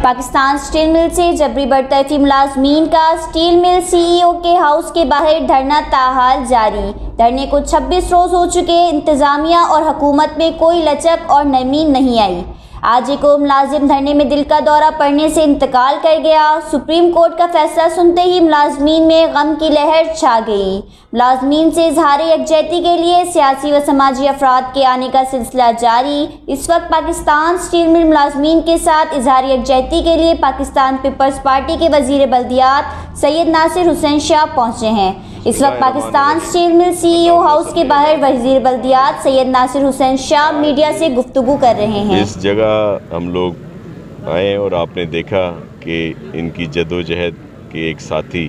Pakistan steel مل سے جبری برطرفی ملازمین کا اسٹیل مل سی ای او کے ہاؤس کے باہر دھرنا تاحال جاری۔ دھرنے کو 26 روز ہو چکے، انتظامیہ اور حکومت میں کوئی لچک اور نرمی نہیں آئی۔ آج ایک اور ملازم دھرنے میں دل کا دورہ پڑنے سے انتقال کر گیا۔ سپریم کورٹ کا فیصلہ سنتے ہی ملازمین میں غم کی لہر چھا گئی۔ ملازمین سے اظہار یکجہتی کے لیے سیاسی و سماجی افراد کے آنے کا سلسلہ جاری۔ اس وقت پاکستان اسٹیل مل ملازمین کے ساتھ اظہار یکجہتی کے لیے پاکستان پیپلز پارٹی کے وزیر بلدیات سید ناصر حسین شاہ پہنچے ہیں۔ اس وقت پاکستان اسٹیل مل سی ای او ہاؤس کے باہر وزیر بلدیات سید ناصر حسین شاہ میڈیا سے گفتگو کر رہے ہیں۔ اس جگہ ہم لوگ آئے اور آپ نے دیکھا کہ ان کی جدوجہد کے ایک ساتھی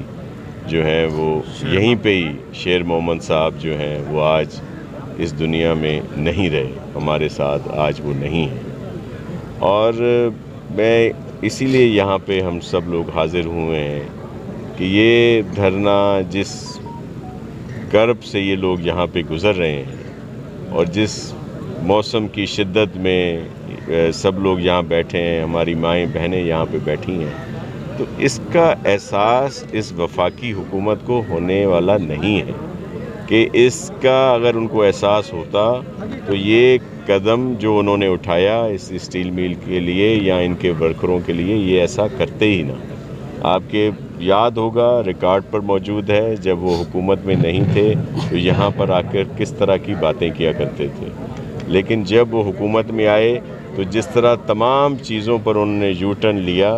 جو ہیں وہ یہیں پہ ہی شیر محمد صاحب جو ہیں وہ آج اس دنیا میں نہیں رہے، ہمارے ساتھ آج وہ نہیں ہیں، اور میں اسی لیے یہاں پہ ہم سب لوگ حاضر ہوئے ہیں کہ یہ دھرنا جس کرب سے یہ لوگ یہاں پہ گزر رہے ہیں اور جس موسم کی شدت میں سب لوگ یہاں بیٹھے ہیں، ہماری مائیں بہنیں یہاں پہ بیٹھی ہیں، تو اس کا احساس اس وفاقی حکومت کو ہونے والا نہیں ہے کہ اس کا اگر ان کو احساس ہوتا تو یہ قدم جو انہوں نے اٹھایا اس اسٹیل مل کے لیے یا ان کے ورکروں کے لیے، یہ ایسا کرتے ہی نہ۔ آپ کے یاد ہوگا، ریکارڈ پر موجود ہے، جب وہ حکومت میں نہیں تھے تو یہاں پر آ کر کس طرح کی باتیں کیا کرتے تھے، لیکن جب وہ حکومت میں آئے تو جس طرح تمام چیزوں پر انہوں نے یو ٹرن لیا،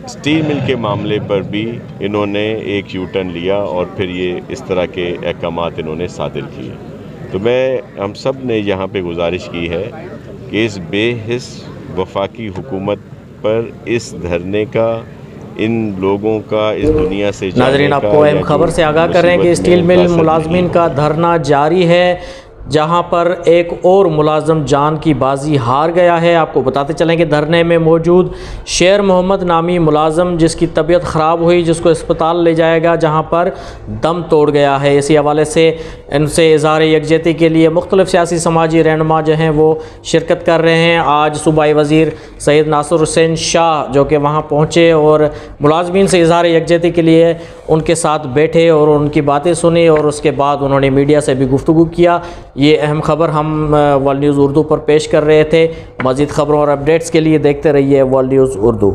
اسٹیل مل کے معاملے پر بھی انہوں نے ایک یو ٹرن لیا اور پھر یہ اس طرح کے احکامات انہوں نے صادر کیے۔ تو ہم سب نے یہاں پہ گزارش کی ہے کہ اس بے حس وفاقی حکومت پر اس دھرنے کا، ان لوگوں کا اس دنیا سے جانے کا۔ ناظرین، آپ کو اہم خبر سے آگاہ کر رہے ہیں کہ اسٹیل مل ملازمین کا دھرنا جاری ہے، جہاں پر ایک اور ملازم جان کی بازی ہار گیا ہے۔ آپ کو بتاتے چلیں کہ دھرنے میں موجود شیر محمد نامی ملازم جس کی طبیعت خراب ہوئی، جس کو اسپتال لے جائے گا، جہاں پر دم توڑ گیا ہے۔ اسی حوالے سے ان سے اظہار یکجہتی کے لیے مختلف سیاسی سماجی رہنما جو ہیں وہ شرکت کر رہے ہیں۔ آج صوبائی وزیر سید ناصر حسین شاہ جو کہ وہاں پہنچے اور ملازمین سے اظہار یکجہتی کے لیے ان کے ساتھ بیٹھے اور ان کی باتیں سنی، اور اس کے بعد انہوں نے میڈیا سے بھی گفتگو کیا۔ یہ اہم خبر ہم ورلڈ نیوز اردو پر پیش کر رہے تھے۔ مزید خبروں اور اپڈیٹس کے لیے دیکھتے رہیے ورلڈ نیوز اردو۔